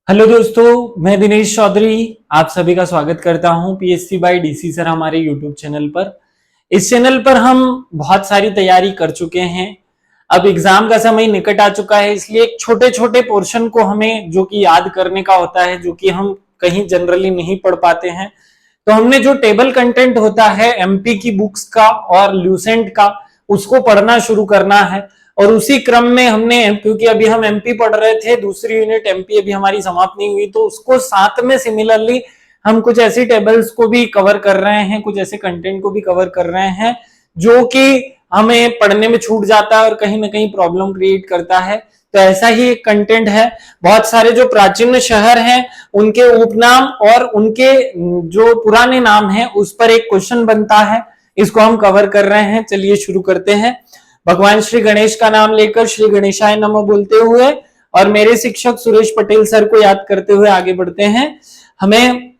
Hello दोस्तों, मैं दिनेश चौधरी आप सभी का स्वागत करता हूं पीएससी बाय डीसी सर हमारे यूट्यूब चैनल पर। इस चैनल पर हम बहुत सारी तैयारी कर चुके हैं। अब एग्जाम का समय निकट आ चुका है, इसलिए एक छोटे छोटे पोर्शन को हमें जो कि याद करने का होता है, जो कि हम कहीं जनरली नहीं पढ़ पाते हैं। तो हमने जो टेबल कंटेंट होता है एमपी की बुक्स का और ल्यूसेंट का, उसको पढ़ना शुरू करना है। और उसी क्रम में हमने, क्योंकि अभी हम एमपी पढ़ रहे थे, दूसरी यूनिट एमपी अभी हमारी समाप्त नहीं हुई, तो उसको साथ में सिमिलरली हम कुछ ऐसी टेबल्स को भी कवर कर रहे हैं, कुछ ऐसे कंटेंट को भी कवर कर रहे हैं जो कि हमें पढ़ने में छूट जाता है और कहीं ना कहीं प्रॉब्लम क्रिएट करता है। तो ऐसा ही एक कंटेंट है। बहुत सारे जो प्राचीन शहर हैं उनके उपनाम और उनके जो पुराने नाम हैं उस पर एक क्वेश्चन बनता है, इसको हम कवर कर रहे हैं। चलिए शुरू करते हैं। भगवान श्री गणेश का नाम लेकर श्री गणेशाय नमः बोलते हुए और मेरे शिक्षक सुरेश पटेल सर को याद करते हुए आगे बढ़ते हैं। हमें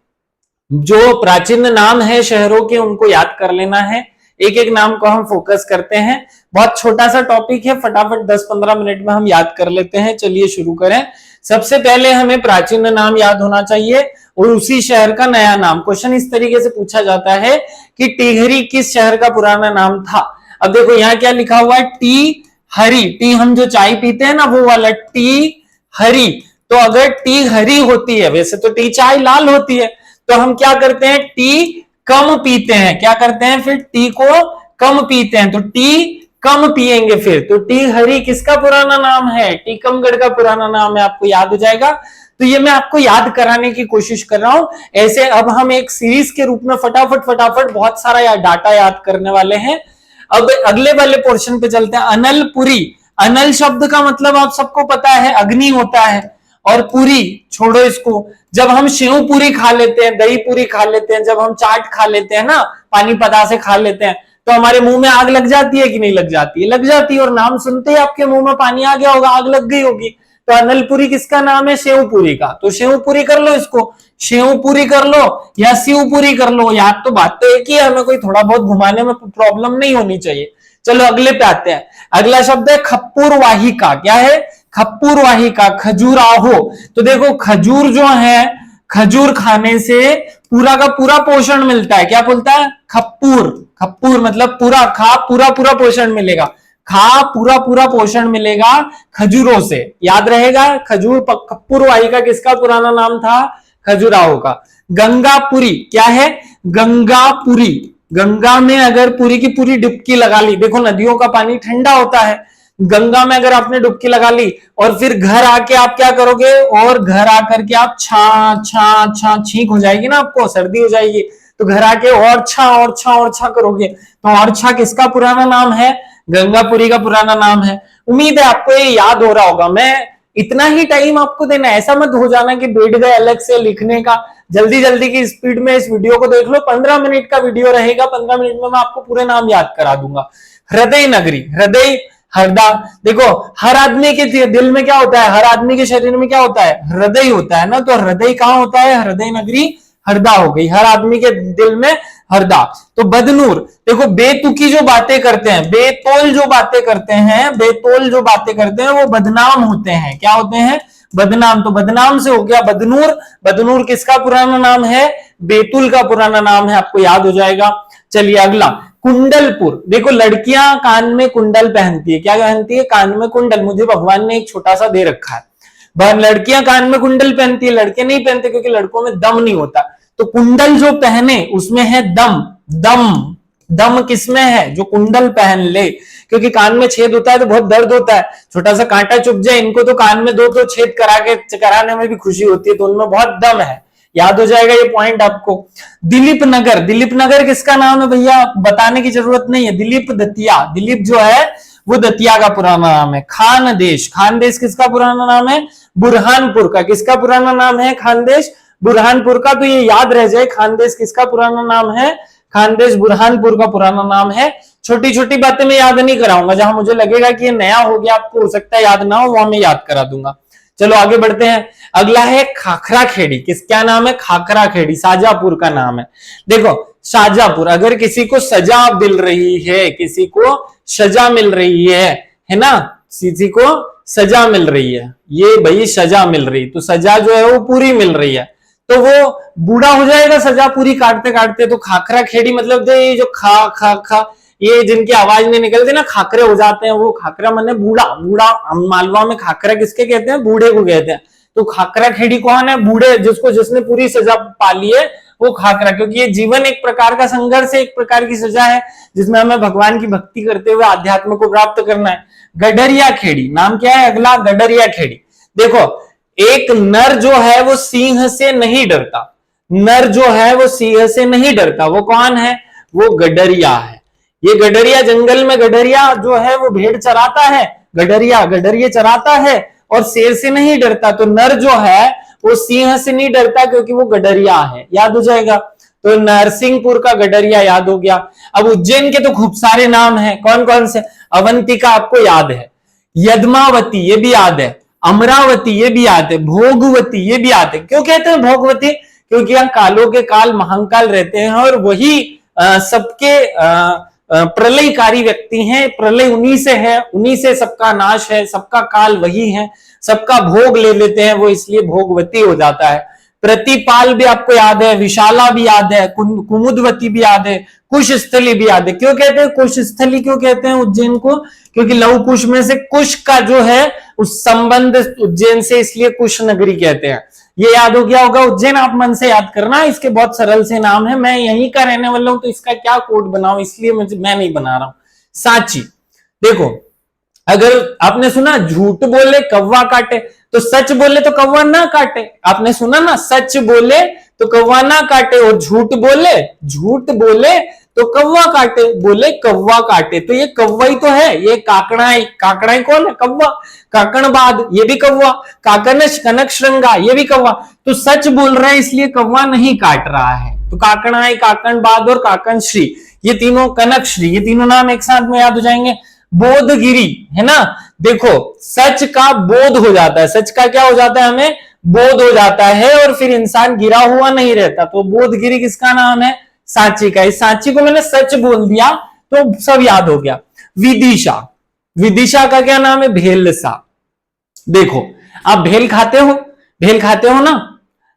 जो प्राचीन नाम है शहरों के उनको याद कर लेना है। एक एक नाम को हम फोकस करते हैं। बहुत छोटा सा टॉपिक है, फटाफट 10-15 मिनट में हम याद कर लेते हैं। चलिए शुरू करें। सबसे पहले हमें प्राचीन नाम याद होना चाहिए और उसी शहर का नया नाम। क्वेश्चन इस तरीके से पूछा जाता है कि टिहरी किस शहर का पुराना नाम था। अब देखो यहाँ क्या लिखा हुआ है, टी हरी। टी हम जो चाय पीते हैं ना वो वाला टी हरी। तो अगर टी हरी होती है, वैसे तो टी चाय लाल होती है, तो हम क्या करते हैं, टी कम पीते हैं। क्या करते हैं फिर, टी को कम पीते हैं, तो टी कम पिएंगे फिर। तो टी हरी किसका पुराना नाम है, टीकमगढ़ का पुराना नाम है। आपको याद हो जाएगा। तो ये मैं आपको याद कराने की कोशिश कर रहा हूं। ऐसे अब हम एक सीरीज के रूप में फटाफट फटाफट बहुत सारा डाटा याद करने वाले हैं। अब अगले वाले पोर्शन पे चलते हैं। अनलपुरी। अनल शब्द का मतलब आप सबको पता है, अग्नि होता है। और पूरी छोड़ो इसको, जब हम शेव पूरी खा लेते हैं, दही पूरी खा लेते हैं, जब हम चाट खा लेते हैं ना, पानी पता से खा लेते हैं, तो हमारे मुंह में आग लग जाती है कि नहीं लग जाती है, लग जाती है। और नाम सुनते ही आपके मुंह में पानी आ गया होगा, आग लग गई होगी। तो अनलपुरी किसका नाम है, शेवपुरी का। तो शेवपुरी कर लो, इसको शेवपुरी कर लो या शिवपुरी कर लो। याद तो बात तो एक ही है, हमें कोई थोड़ा बहुत घुमाने में प्रॉब्लम नहीं होनी चाहिए। चलो अगले पे आते हैं। अगला शब्द है खप्पूर वाहिका। क्या है, खप्पूर वाहिका, खजूराहो। तो देखो खजूर जो है, खजूर खाने से पूरा का पूरा पोषण मिलता है। क्या बोलता है, खप्पूर। खप्पूर मतलब पूरा खा, पूरा पूरा पोषण मिलेगा। खा, पूरा पूरा पोषण मिलेगा खजूरों से। याद रहेगा। खजूर, खप्पूर वाहिका किसका पुराना नाम था, खजुराहो का। गंगापुरी। क्या है, गंगापुरी। गंगा में अगर पूरी की पूरी डुबकी लगा ली, देखो नदियों का पानी ठंडा होता है, गंगा में अगर आपने डुबकी लगा ली और फिर घर आके आप क्या करोगे, और घर आकर के आप छा छा छा, छींक हो जाएगी ना, आपको सर्दी हो जाएगी, तो घर आके और छा और छा और छा करोगे। तो और छा किसका पुराना नाम है, गंगापुरी का पुराना नाम है। उम्मीद है आपको ये याद हो रहा होगा। मैं इतना ही टाइम आपको देना, ऐसा मत हो जाना कि बैठ गए अलग से लिखने का। जल्दी जल्दी की स्पीड में इस वीडियो को देख लो। 15 मिनट का वीडियो रहेगा, 15 मिनट में मैं आपको पूरे नाम याद करा दूंगा। हृदय नगरी, हृदय, हरदा। देखो हर आदमी के दिल में क्या होता है, हर आदमी के शरीर में क्या होता है, हृदय होता है ना। तो हृदय कहां होता है, हृदय नगरी हरदा हो गई, हर आदमी के दिल में हरदा। तो बदनूर। देखो बेतुकी जो बातें करते हैं, बेतौल जो बातें करते हैं, बेतौल जो बातें करते हैं वो बदनाम होते हैं। क्या होते हैं, बदनाम। तो बदनाम से हो गया बदनूर। बदनूर किसका पुराना नाम है, बेतुल का पुराना नाम है। आपको याद हो जाएगा। चलिए अगला, कुंडलपुर। देखो लड़कियां कान में कुंडल पहनती है। क्या पहनती है, कान में कुंडल। मुझे भगवान ने एक छोटा सा दे रखा है, लड़कियां कान में कुंडल पहनती है, लड़के नहीं पहनते क्योंकि लड़कों में दम नहीं होता। तो कुंडल जो पहने उसमें है दम। दम, दम किसमें है, जो कुंडल पहन ले। क्योंकि कान में छेद होता है तो बहुत दर्द होता है, छोटा सा कांटा चुभ जाए, इनको तो कान में 2 छेद कराने में भी खुशी होती है, तो उनमें बहुत दम है। याद हो जाएगा ये पॉइंट आपको। दिलीप नगर। दिलीप नगर किसका नाम है भैया, बताने की जरूरत नहीं है, दिलीप दतिया। दिलीप जो है वो दतिया का पुराना नाम है। खानदेश। खानदेश किसका पुराना नाम है, बुरहानपुर का। किसका पुराना नाम है, खानदेश बुरहानपुर का। तो ये याद रह जाए, खानदेश किसका पुराना नाम है, खानदेश बुरहानपुर का पुराना नाम है। छोटी छोटी बातें मैं याद नहीं कराऊंगा, जहां मुझे लगेगा कि ये नया हो गया, आपको हो सकता है याद ना हो, वहां मैं याद करा दूंगा। चलो आगे बढ़ते हैं। अगला है खाखरा खेड़ी। क्या नाम है, खाखरा खेड़ी, शाजापुर का नाम है। देखो शाजापुर, अगर किसी को सजा मिल रही है, किसी को सजा मिल रही है ना, किसी को सजा मिल रही है, ये भाई सजा मिल रही, तो सजा जो है वो पूरी मिल रही है, तो वो बूढ़ा हो जाएगा सजा पूरी काटते काटते। तो खाखरा खेड़ी मतलब ये जो खा खा खा, ये जिनकी आवाज नहीं निकलती ना, खाखरे हो जाते हैं, वो खाखरा माने बूढ़ा। बूढ़ा हम मालवा में खाखरा किसके कहते हैं? बूढ़े को कहते हैं। तो खाखरा खेड़ी कौन है? बूढ़े, जिसने पूरी सजा पाली है वो खाखरा, क्योंकि ये जीवन एक प्रकार का संघर्ष है, एक प्रकार की सजा है, जिसमें हमें भगवान की भक्ति करते हुए आध्यात्म को प्राप्त करना है। गडरिया खेड़ी, नाम क्या है अगला? गडरिया खेड़ी। देखो, एक नर जो है वो सिंह से नहीं डरता, नर जो है वो सिंह से नहीं डरता, वो कौन है? वो गडरिया है। ये गडरिया, जंगल में गडरिया जो है वो भेड़ चराता है, गडरिया गडरिया चराता है और शेर से नहीं डरता। तो नर जो है वो सिंह से नहीं डरता क्योंकि वो गडरिया है, याद हो जाएगा। तो नरसिंहपुर का गडरिया याद हो गया। अब उज्जैन के तो खूब सारे नाम हैं, कौन कौन से? अवंतिका आपको याद है, यदमावती ये भी याद है, अमरावती ये भी याद है, भोगवती ये भी याद है। क्यों कहते हैं भोगवती? क्योंकि यहाँ कालों के काल महाकाल रहते हैं और वही सबके प्रलयकारी व्यक्ति हैं, प्रलय उन्हीं से है, उन्हीं से सबका नाश है, सबका काल वही है, सबका भोग ले लेते हैं वो, इसलिए भोगवती हो जाता है। प्रतिपाल भी आपको याद है, विशाला भी याद है, कुमुदवती भी याद है, कुशस्थली भी याद है। क्यों कहते हैं कुशस्थली? क्यों कहते हैं उज्जैन को? क्योंकि लव कुश में से कुश का जो है उस संबंध उज्जैन से, इसलिए कुश नगरी कहते हैं। ये याद हो गया होगा। उज्जैन आप मन से याद करना, इसके बहुत सरल से नाम है। मैं यहीं का रहने वाला हूं तो इसका क्या कोड बनाऊं, इसलिए मैं नहीं बना रहा हूं। सांची, देखो अगर आपने सुना झूठ बोले कौवा काटे, तो सच बोले तो कौवा ना काटे। आपने सुना ना, सच बोले तो कौवा ना काटे, और झूठ बोले तो कौवा काटे, बोले कौवा काटे। तो ये कौवा ही तो है, ये काकड़ाई, काकड़ाई कौन है? कौवा। काकणबाद ये भी कौवा, काकनश कनक श्रृंगा ये भी कौवा। तो सच बोल रहे हैं इसलिए कौवा नहीं काट रहा है। तो काकणाई, काकणबाद और काकनश्री, ये तीनों, कनकश्री, ये तीनों नाम एक साथ में याद हो जाएंगे। बोधगिरी है ना, देखो सच का बोध हो जाता है, सच का क्या हो जाता है? हमें बोध हो जाता है और फिर इंसान गिरा हुआ नहीं रहता। तो बोधगिरी किसका नाम है? सांची का। इस सांची को मैंने सच बोल दिया तो सब याद हो गया। विदिशा, विदिशा का क्या नाम है? भेलसा। देखो आप भेल खाते हो, भेल खाते हो ना,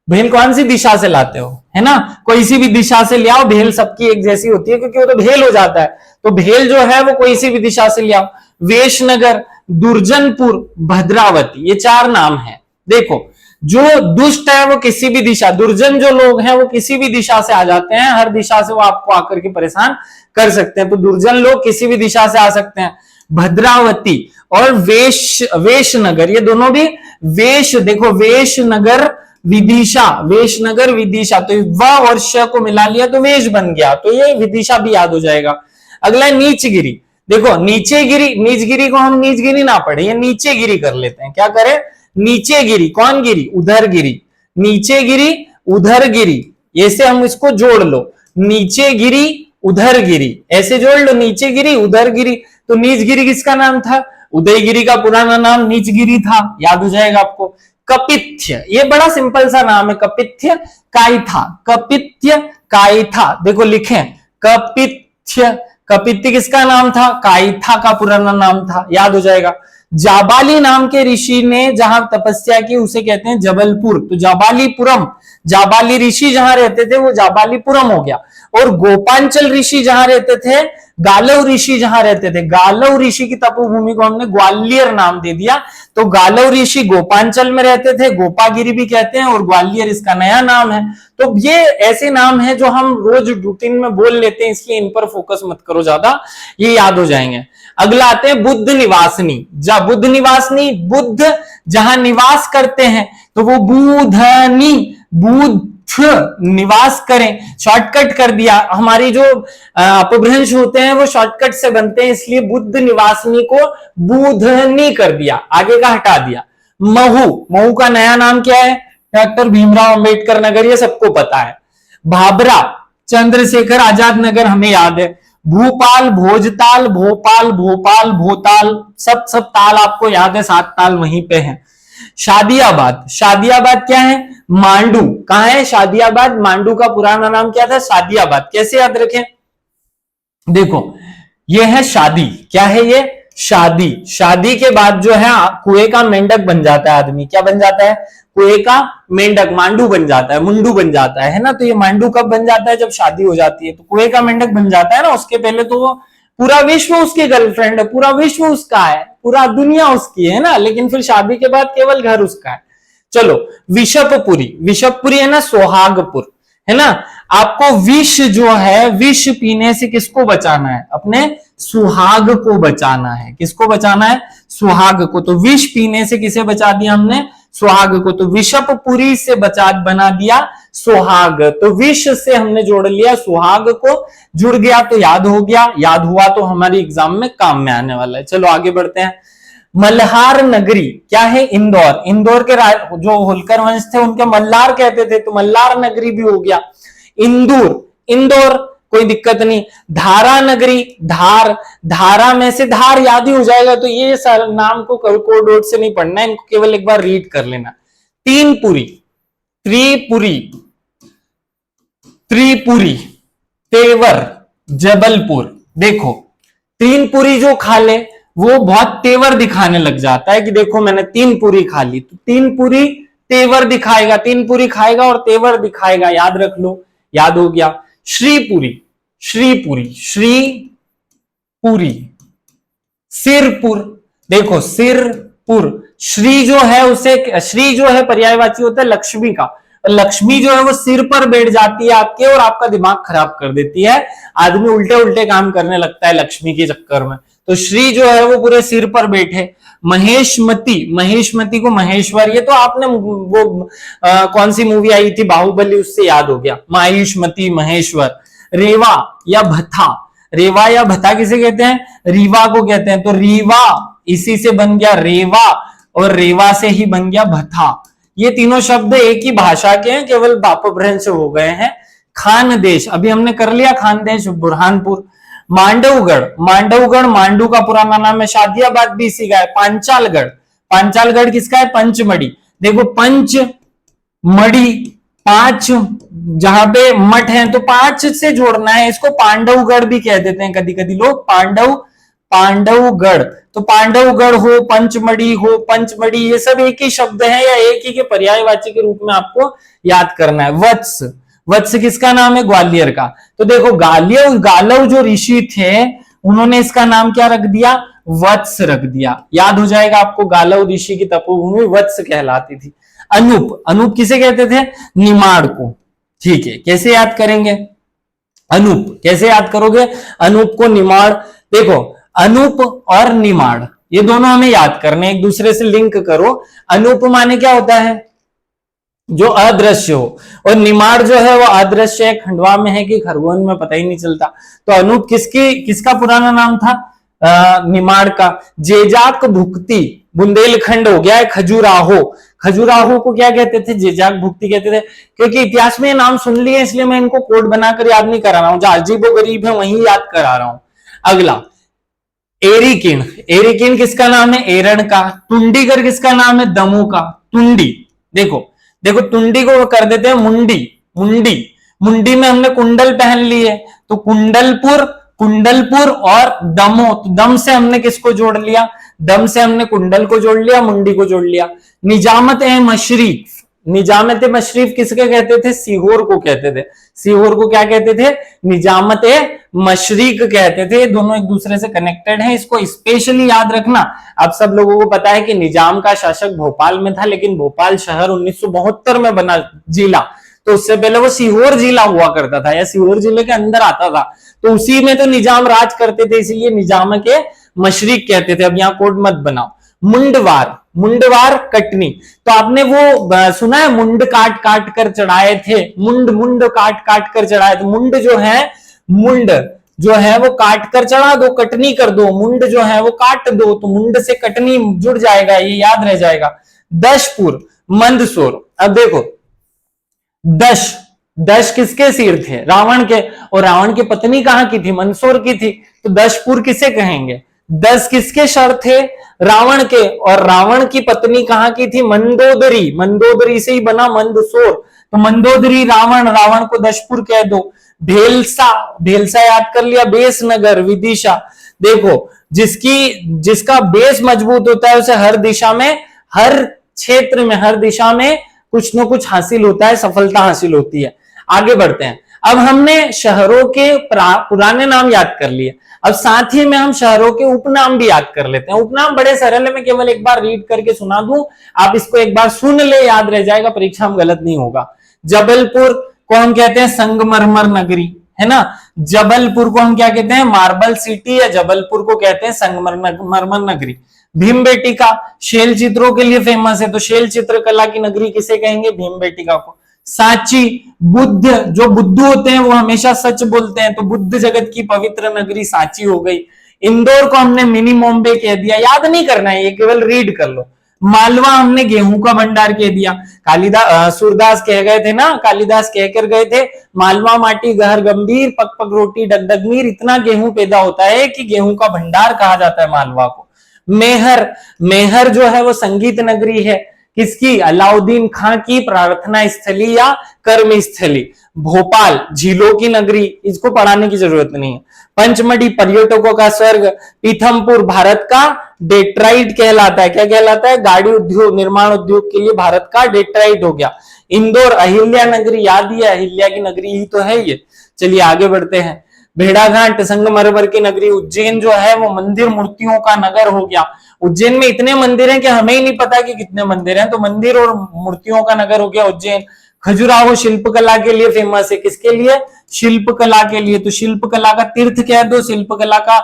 भेल कौन सी दिशा से लाते हो, है ना? कोई सी भी दिशा से ले आओ, भेल सबकी एक जैसी होती है क्योंकि वो तो भेल हो जाता है। तो भेल जो है वो कोई सी भी दिशा से ले आओ। वेशनगर, दुर्जनपुर, भद्रावती, ये चार नाम है। देखो जो दुष्ट है वो किसी भी दिशा, दुर्जन जो लोग हैं वो किसी भी दिशा से आ जाते हैं, हर दिशा से वो आपको आकर के परेशान कर सकते हैं। तो दुर्जन लोग किसी भी दिशा से आ सकते हैं। भद्रावती और वेशनगर, ये दोनों भी वेश, देखो वेशनगर विदिशा, वेशनगर विदिशा, तो व और श को मिला लिया तो वेश बन गया, तो ये विदिशा भी याद हो जाएगा। अगला है नीचगिरी। देखो नीचेगिरी, नीचगिरी को हम नीचगिरी ना पढ़े, ये नीचेगिरी कर लेते हैं। क्या करें? नीचे गिरी, कौन गिरी? उधर गिरी, नीचे गिरी उधर गिरी, ऐसे हम इसको जोड़ लो, नीचे गिरी उधर गिरी, ऐसे जोड़ लो, नीचे गिरी उधर गिरी। तो नीचगिरी किसका नाम था? उदयगिरी का पुराना नाम नीचगिरी था, याद हो जाएगा आपको। कपिथ्य, ये बड़ा सिंपल सा नाम है, कपिथ्य कायथा, कपिथ्य कायथा। देखो लिखें कपिथ्य, कपिथ्य किसका नाम था? कायथा का पुराना नाम था, याद हो जाएगा। जाबाली नाम के ऋषि ने जहां तपस्या की उसे कहते हैं जबलपुर, तो जाबालीपुरम, जाबाली ऋषि जहां रहते थे वो जाबालीपुरम हो गया। और गोपांचल ऋषि जहां रहते थे, गालव ऋषि जहां रहते थे, गालव ऋषि की तपोभूमि को हमने ग्वालियर नाम दे दिया। तो गालव ऋषि गोपांचल में रहते थे, गोपागिरी भी कहते हैं, और ग्वालियर इसका नया नाम है। तो ये ऐसे नाम है जो हम रोज रूटीन में बोल लेते हैं, इसलिए इन पर फोकस मत करो ज्यादा, ये याद हो जाएंगे। अगला आते हैं बुद्ध निवासनी। बुद्ध निवासनी, बुद्ध जहां निवास करते हैं तो वो बुधनी, बुद्ध निवास करें, शॉर्टकट कर दिया। हमारी जो अपभ्रंश होते हैं वो शॉर्टकट से बनते हैं, इसलिए बुद्ध निवासनी को बुधनी कर दिया, आगे का हटा दिया। महू, महू का नया नाम क्या है? डॉक्टर भीमराव अंबेडकर नगर, ये सबको पता है। भाभरा, चंद्रशेखर आजाद नगर, हमें याद है। भूपाल, भोजताल, भोपाल, भोपाल, भोताल, सब ताल आपको याद है, 7 ताल वहीं पे हैं। शादियाबाद, शादियाबाद क्या है? मांडू। कहां है शादियाबाद? मांडू का पुराना नाम क्या था? शादियाबाद। कैसे याद रखें? देखो ये है शादी, क्या है ये? शादी, शादी के बाद जो है कुएं का मेंढक बन जाता है आदमी। क्या बन जाता है? कुएं का मेंढक, मांडू बन जाता है, मुंडू बन जाता है ना। तो ये मांडू कब बन जाता है? जब शादी हो जाती है। तो कुएं का मेंढक बन जाता है ना। उसके पहले तो वो पूरा विश्व उसकी गर्लफ्रेंड है, पूरा विश्व उसका है, पूरा दुनिया उसकी है ना। लेकिन फिर शादी के बाद केवल घर उसका है। चलो, विषपपुरी, विषपपुरी है ना सोहागपुर, है ना। आपको विष जो है, विष पीने से किसको बचाना है? अपने सुहाग को बचाना है। किसको बचाना है? सुहाग को। तो विष पीने से किसे बचा दिया हमने? सुहाग को। तो विषपपुरी से बना दिया सुहाग। तो विष से हमने जोड़ लिया सुहाग को, जुड़ गया तो याद हो गया, याद हुआ तो हमारी एग्जाम में काम में आने वाला है। चलो आगे बढ़ते हैं। मल्हार नगरी क्या है? इंदौर। इंदौर के जो होलकर वंश थे उनके मल्हार कहते थे, तो मल्हार नगरी भी हो गया। इंदौर, इंदौर कोई दिक्कत नहीं। धारा नगरी, धार, धारा में से धार याद ही हो जाएगा। तो ये नाम को कोड वर्ड से नहीं पढ़ना है, इनको केवल एक बार रीड कर लेना। तीनपुरी, त्रिपुरी, त्रिपुरी, तेवर, जबलपुर। देखो तीनपुरी जो खा ले वो बहुत तेवर दिखाने लग जाता है कि देखो मैंने 3 पूरी खा ली। तो 3 पूरी तेवर दिखाएगा, 3 पूरी खाएगा और तेवर दिखाएगा। याद रख लो, याद हो गया। श्रीपुरी, श्रीपुरी, श्रीपुरी, सिरपुर। देखो सिरपुर, श्री जो है उसे, श्री जो है पर्यायवाची होता है लक्ष्मी का। लक्ष्मी जो है वो सिर पर बैठ जाती है आपके और आपका दिमाग खराब कर देती है। आदमी उल्टे उल्टे काम करने लगता है लक्ष्मी के चक्कर में। तो श्री जो है वो पूरे सिर पर बैठे। महेशमती, महेशमती को महेश्वर, ये तो आपने वो कौन सी मूवी आई थी बाहुबली, उससे याद हो गया। महेशमती, महेश्वर। रेवा या भथा, रेवा या भथा किसे कहते हैं? रीवा को कहते हैं। तो रीवा इसी से बन गया रेवा और रेवा से ही बन गया भथा। ये तीनों शब्द एक ही भाषा के हैं, केवल अपभ्रंश हो गए हैं। खानदेश, अभी हमने कर लिया खानदेश, बुरहानपुर। मांडवगढ़, मांडवगढ़ मांडू का पुराना नाम है। शादियाबाद भी इसी का है। पांचालगढ़, पांचालगढ़ किसका है? पंचमढ़ी। देखो पंचमढ़ी, 5 जहां पे मठ है तो 5 से जोड़ना है। इसको पांडवगढ़ भी कह देते हैं कभी कभी लोग, पांडवगढ़। तो पांडवगढ़ हो, पंचमढ़ी हो, पंचमढ़ी, ये सब एक ही शब्द है या एक ही के पर्यायवाची के रूप में आपको याद करना है। वत्स, वत्स किसका नाम है? ग्वालियर का। तो देखो गालव जो ऋषि थे उन्होंने इसका नाम क्या रख दिया? वत्स रख दिया। याद हो जाएगा आपको, गालव ऋषि की तपोभूमि वत्स कहलाती थी। अनूप, अनूप किसे कहते थे? निमाड़ को। ठीक है, कैसे याद करेंगे अनूप? कैसे याद करोगे अनूप को? निमाड़। देखो अनूप और निमाड़ ये दोनों हमें याद करने, एक दूसरे से लिंक करो। अनूप माने क्या होता है? जो अदृश्य हो, और निमाड़ जो है वो अदृश्य है, खंडवा में है कि खरगोन में पता ही नहीं चलता। तो अनूप किसका पुराना नाम था? निमाड़ का। जेजाक भुक्ति, बुंदेलखंड हो गया है खजुराहो। खजुराहो को क्या कहते थे? जेजाक भुक्ति कहते थे। क्योंकि इतिहास में ये नाम सुन लिए इसलिए मैं इनको कोड बनाकर याद नहीं करा रहा हूं, जहां अजीबो गरीब है वहीं याद करा रहा हूं। अगला एरिकिन, एरिकिन किसका नाम है? एरण का। टुंडीगर किसका नाम है? दमू का। टुंडी, देखो देखो टुंडी को कर देते हैं मुंडी, मुंडी, मुंडी में हमने कुंडल पहन ली है तो कुंडलपुर, कुंडलपुर और दमो। तो दम से हमने किसको जोड़ लिया? दम से हमने कुंडल को जोड़ लिया, मुंडी को जोड़ लिया। निजामत ए मशरीफ, निजामत ए मशरीफ किसके कहते थे? सीहोर को कहते थे। सीहोर को क्या कहते थे? निजामत ए मशरिक कहते थे। दोनों एक दूसरे से कनेक्टेड हैं, इसको स्पेशली याद रखना। आप सब लोगों को पता है कि निजाम का शासक भोपाल में था, लेकिन भोपाल शहर 1972 में बना जिला, तो उससे पहले वो सीहोर जिला हुआ करता था या सीहोर जिले के अंदर आता था। तो उसी में तो निजाम राज करते थे, इसीलिए निजाम के मशरिक कहते थे। अब यहाँ कोड मत बनाओ। मुंडवार, मुंडवार कटनी। तो आपने वो सुना है मुंड काट काट कर चढ़ाए थे? मुंड, मुंड काट काट कर चढ़ाए थे। मुंड जो है, मुंड जो है वो काट कर चढ़ा दो, कटनी कर दो। मुंड जो है वो काट दो तो मुंड से कटनी जुड़ जाएगा, ये याद रह जाएगा। दशपुर, मंदसौर। अब देखो दश, दश किसके सिर थे? रावण के। और रावण की पत्नी कहां की थी? मंदसौर की थी। तो दशपुर किसे कहेंगे? 10 किसके शर थे? रावण के। और रावण की पत्नी कहां की थी? मंदोदरी, मंदोदरी से ही बना मंदसौर। तो मंदोदरी रावण, रावण को दशपुर कह दो। भेलसा, भेलसा याद कर लिया। बेसनगर, विदिशा। देखो जिसका बेस मजबूत होता है उसे हर दिशा में, हर क्षेत्र में, हर दिशा में कुछ न कुछ हासिल होता है, सफलता हासिल होती है। आगे बढ़ते हैं। अब हमने शहरों के पुराने नाम याद कर लिए, अब साथ ही में हम शहरों के उपनाम भी याद कर लेते हैं। उपनाम बड़े सरल है, मैं केवल एक बार रीड करके सुना दूं, आप इसको एक बार सुन ले, याद रह जाएगा, परीक्षा में गलत नहीं होगा। जबलपुर को हम कहते हैं संगमरमर नगरी, है ना। जबलपुर को हम क्या कहते हैं, मार्बल सिटी, या जबलपुर को कहते हैं संगमरमर नगरी। भीमबेटिका शैल चित्रों के लिए फेमस है, तो शैल चित्रकला की नगरी किसे कहेंगे, भीमबेटिका को। सांची, बुद्ध, जो बुद्धू होते हैं वो हमेशा सच बोलते हैं, तो बुद्ध जगत की पवित्र नगरी सांची हो गई। इंदौर को हमने मिनी बॉम्बे कह दिया, याद नहीं करना है, ये केवल रीड कर लो। मालवा हमने गेहूं का भंडार कह दिया। कालिदास सूरदास कह गए थे ना, कालिदास कहकर गए थे, मालवा माटी गहर गंभीर, पक पक रोटी डगडग मीर, इतना गेहूं पैदा होता है कि गेहूं का भंडार कहा जाता है मालवा को। मेहर, मेहर जो है वो संगीत नगरी है, किसकी, अलाउद्दीन खां की प्रार्थना स्थली या कर्म स्थली। भोपाल झीलों की नगरी, इसको पढ़ाने की जरूरत नहीं है। पंचमढ़ी पर्यटकों का स्वर्ग। पीथमपुर भारत का डेट्राइट कहलाता है, क्या कहलाता है, गाड़ी उद्योग, निर्माण उद्योग के लिए भारत का डेट्राइट हो गया। इंदौर अहिल्या नगरी, याद ही है, अहिल्या की नगरी ही तो है ये। चलिए आगे बढ़ते हैं। भेड़ाघाट संगमरमर की नगरी। उज्जैन जो है वो मंदिर मूर्तियों का नगर हो गया। उज्जैन में इतने मंदिर हैं कि हमें ही नहीं पता कि कितने मंदिर हैं, तो मंदिर और मूर्तियों का नगर हो गया उज्जैन। खजुराहो शिल्पकला के लिए फेमस है, किसके लिए, शिल्पकला के लिए, तो शिल्पकला का तीर्थ कह दो, शिल्पकला का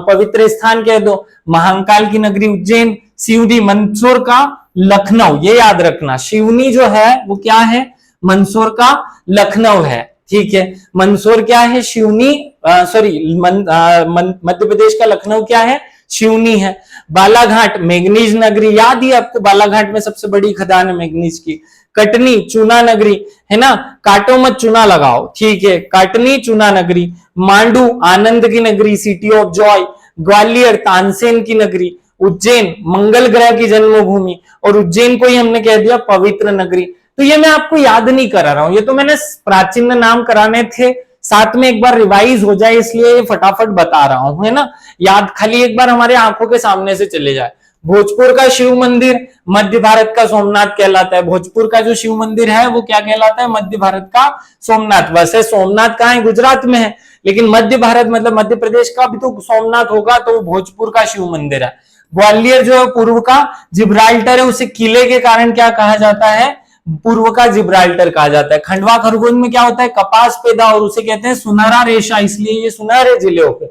पवित्र स्थान कह दो। महाकाल की नगरी उज्जैन। सिवनी मंदसौर का लखनऊ, ये याद रखना, सिवनी जो है वो क्या है, मंदसौर का लखनऊ है, ठीक है। मंदसौर क्या है, सिवनी, सॉरी मध्य प्रदेश का लखनऊ क्या है, सिवनी है। बालाघाट मैग्नीज नगरी, याद ही आपको, बालाघाट में सबसे बड़ी खदान है मैग्नीज की। कटनी चूना नगरी, है ना, काटो मत चूना लगाओ, ठीक है, काटनी चूना नगरी। मांडू आनंद की नगरी, city of Joy. Gwalior Tansen की नगरी। उज्जैन मंगल ग्रह की जन्मभूमि, और उज्जैन को ही हमने कह दिया पवित्र नगरी। तो ये मैं आपको याद नहीं करा रहा हूं, ये तो मैंने प्राचीन नाम कराने थे, साथ में एक बार रिवाइज हो जाए इसलिए ये फटाफट बता रहा हूं, है ना, याद खाली एक बार हमारे आंखों के सामने से चले जाए। भोजपुर का शिव मंदिर मध्य भारत का सोमनाथ कहलाता है। भोजपुर का जो शिव मंदिर है वो क्या कहलाता है, मध्य भारत का सोमनाथ। वैसे सोमनाथ कहाँ है, गुजरात में है, लेकिन मध्य भारत मतलब मध्य प्रदेश का भी तो सोमनाथ होगा, तो भोजपुर का शिव मंदिर है। ग्वालियर जो है पूर्व का जिब्राल्टर है, उसे किले के कारण क्या कहा जाता है, पूर्व का जिब्राल्टर कहा जाता है। खंडवा खरगोन में क्या होता है, कपास पैदा, और उसे कहते हैं सुनहरा रेशा, इसलिए ये सुनहरे जिले हो गए।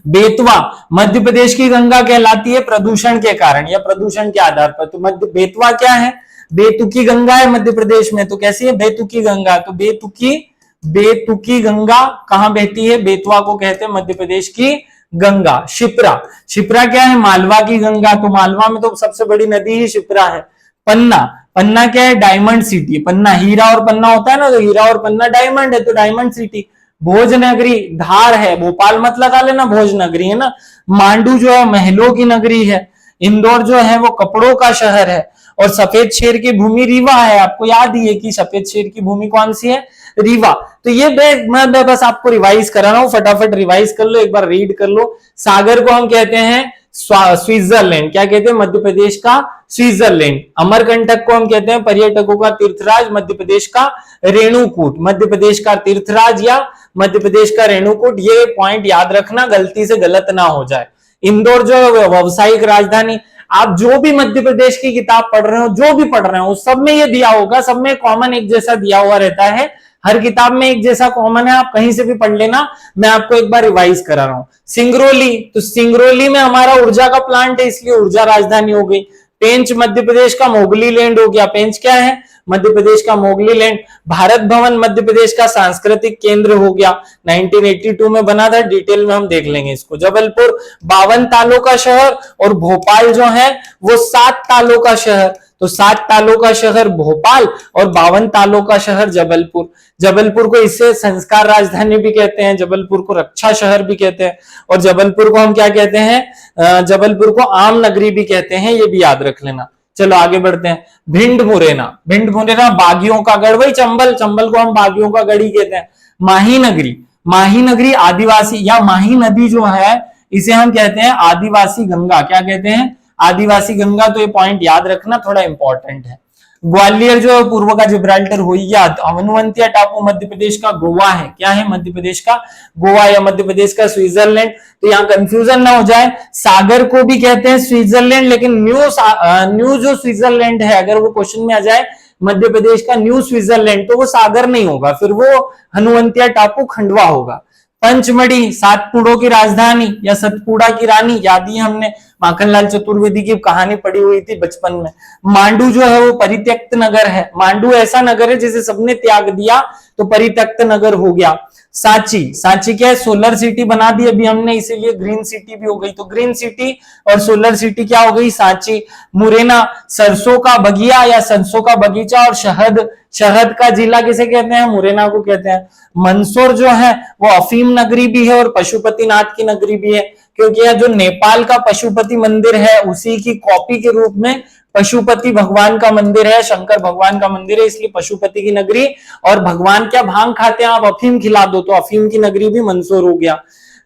बेतवा मध्य प्रदेश की गंगा कहलाती है प्रदूषण के कारण या प्रदूषण के आधार पर, तो मध्य बेतवा क्या है, बेतुकी गंगा है मध्य प्रदेश में, तो कैसी है, बेतुकी गंगा। तो बेतुकी गंगा कहां बहती है, बेतवा को कहते हैं मध्य प्रदेश की गंगा। शिप्रा, शिप्रा क्या है, मालवा की गंगा, तो मालवा में तो सबसे बड़ी नदी ही शिप्रा है। पन्ना, पन्ना क्या है, डायमंड सिटी। पन्ना हीरा और पन्ना होता है ना, तो हीरा और पन्ना डायमंड है, तो डायमंड सिटी। भोजनगरी धार है, भोपाल मत लगा लेना, भोजनगरी है ना। मांडू जो है महलों की नगरी है। इंदौर जो है वो कपड़ों का शहर है। और सफेद शेर की भूमि रीवा है, आपको याद ही है कि सफेद शेर की भूमि कौन सी है, रीवा। तो ये मैं बस आपको रिवाइज करा रहा हूं, फटाफट रिवाइज कर लो, एक बार रीड कर लो। सागर को हम कहते हैं स्विट्जरलैंड, क्या कहते हैं, मध्य प्रदेश का स्विट्जरलैंड। अमरकंटक को हम कहते हैं पर्यटकों का तीर्थराज, मध्य प्रदेश का रेणुकूट, मध्य प्रदेश का तीर्थराज या मध्य प्रदेश का रेणुकूट। ये पॉइंट याद रखना, गलती से गलत ना हो जाए। इंदौर जो है व्यावसायिक राजधानी। आप जो भी मध्य प्रदेश की किताब पढ़ रहे हो, जो भी पढ़ रहे हो, सब में ये दिया होगा, सब में कॉमन एक जैसा दिया हुआ रहता है, हर किताब में एक जैसा कॉमन है, आप कहीं से भी पढ़ लेना। मैं आपको एक बार रिवाइज करा रहा हूं। सिंगरौली, तो सिंगरौली में हमारा ऊर्जा का प्लांट है, इसलिए ऊर्जा राजधानी हो गई। पेंच मध्य प्रदेश का मोगली लैंड हो गया, पेंच क्या है, मध्य प्रदेश का मोगली लैंड। भारत भवन मध्य प्रदेश का सांस्कृतिक केंद्र हो गया, 1982 में बना था, डिटेल में हम देख लेंगे इसको। जबलपुर 52 तालों का शहर, और भोपाल जो है वो 7 तालों का शहर, तो 7 तालों का शहर भोपाल और 52 तालों का शहर जबलपुर। जबलपुर को इससे संस्कार राजधानी भी कहते हैं, जबलपुर को रक्षा शहर भी कहते हैं, और जबलपुर को हम क्या कहते हैं, जबलपुर को आम नगरी भी कहते हैं, ये भी याद रख लेना। चलो आगे बढ़ते हैं। भिंड मुरैना, भिंड मुरैना बागियों का गढ़, वही चंबल, चंबल को हम बागियों का गढ़ ही कहते हैं। माही नगरी, माही नगरी आदिवासी, या माही नदी जो है इसे हम कहते हैं आदिवासी गंगा। क्या कहते हैं? आदिवासी गंगा। तो ये पॉइंट याद रखना, थोड़ा इंपॉर्टेंट है। ग्वालियर जो है पूर्व का जिब्राल्टर हो गया। हनुवंतिया टापू मध्य प्रदेश का गोवा है। क्या है? मध्य प्रदेश का गोवा या मध्य प्रदेश का स्विट्जरलैंड। तो यहाँ कंफ्यूजन ना हो जाए, सागर को भी कहते हैं स्विट्जरलैंड, लेकिन न्यू जो स्विट्जरलैंड है अगर वो क्वेश्चन में आ जाए मध्य प्रदेश का न्यू स्विट्जरलैंड, तो वो सागर नहीं होगा, फिर वो हनुवंतिया टापू खंडवा होगा। पंचमढ़ी सातपुड़ों की राजधानी या सतपुड़ा की रानी, याद ही हमने माखनलाल चतुर्वेदी की कहानी पढ़ी हुई थी बचपन में। मांडू जो है वो परित्यक्त नगर है। मांडू ऐसा नगर है जिसे सबने त्याग दिया, तो परित्यक्त नगर हो गया। सांची, सांची क्या है? सोलर सिटी बना दी अभी हमने, इसीलिए ग्रीन सिटी भी हो गई। तो ग्रीन सिटी और सोलर सिटी क्या हो गई? सांची। मुरैना सरसों का बगिया या सरसों का बगीचा और शहद, शहद का जिला किसे कहते हैं? मुरैना को कहते हैं। मंदसौर जो है वो अफीम नगरी भी है और पशुपतिनाथ की नगरी भी है, क्योंकि यह जो नेपाल का पशुपति मंदिर है उसी की कॉपी के रूप में पशुपति भगवान का मंदिर है, शंकर भगवान का मंदिर है, इसलिए पशुपति की नगरी। और भगवान क्या भांग खाते हैं? आप अफीम खिला दो तो अफीम की नगरी भी मंदसौर हो गया।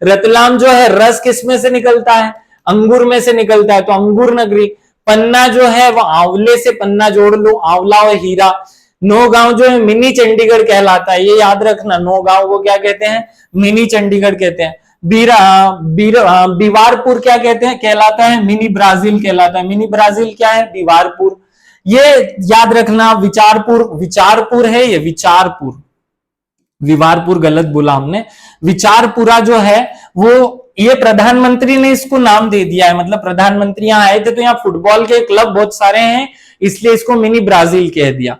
रतलाम जो है रस किस में से निकलता है? अंगूर में से निकलता है, तो अंगूर नगरी। पन्ना जो है वो आंवले से पन्ना जोड़ लो, आंवला और हीरा। नौगांव जो है मिनी चंडीगढ़ कहलाता है, ये याद रखना। नौगांव को क्या कहते हैं? मिनी चंडीगढ़ कहते हैं। बिवारपुर क्या कहते हैं? कहलाता है मिनी ब्राजील कहलाता है। मिनी ब्राजील क्या है? बिवारपुर। ये याद रखना। विचारपुर, विचारपुर है ये, विचारपुर। विवारपुर गलत बोला हमने। विचारपुरा जो है वो, ये प्रधानमंत्री ने इसको नाम दे दिया है, मतलब प्रधानमंत्री यहाँ आए थे तो यहाँ फुटबॉल के क्लब बहुत सारे हैं, इसलिए इसको मिनी ब्राजील कह दिया।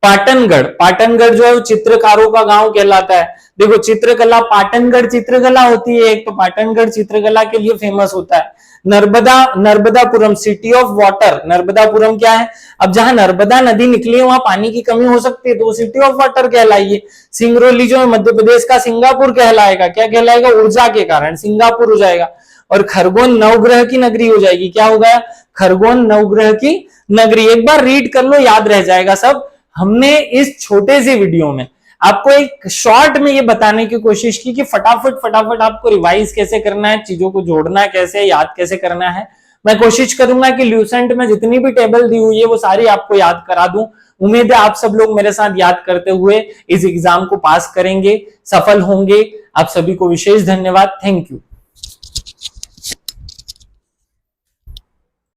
पाटनगढ़, पाटनगढ़ जो है वो चित्रकारों का गांव कहलाता है। देखो चित्रकला, पाटनगढ़ चित्रकला होती है एक, तो पाटनगढ़ चित्रकला के लिए फेमस होता है। Narmada, Narmadapuram city of water. Narmadapuram क्या है? अब जहां नर्मदा नदी निकली है वहां पानी की कमी हो सकती है, तो वो सिटी ऑफ वाटर कहलाइए। सिंगरौली जो है मध्य प्रदेश का सिंगापुर कहलाएगा। क्या कहलाएगा? ऊर्जा के कारण सिंगापुर हो जाएगा। और खरगोन नवग्रह की नगरी हो जाएगी। क्या होगा? खरगोन नवग्रह की नगरी। एक बार रीड कर लो, याद रह जाएगा सब। हमने इस छोटे से वीडियो में आपको एक शॉर्ट में ये बताने की कोशिश की कि फटाफट फटाफट आपको रिवाइज कैसे करना है, चीजों को जोड़ना कैसे, याद कैसे करना है। मैं कोशिश करूंगा कि ल्यूसेंट में जितनी भी टेबल दी हुई है वो सारी आपको याद करा दूं। उम्मीद है आप सब लोग मेरे साथ याद करते हुए इस एग्जाम को पास करेंगे, सफल होंगे। आप सभी को विशेष धन्यवाद। Thank you.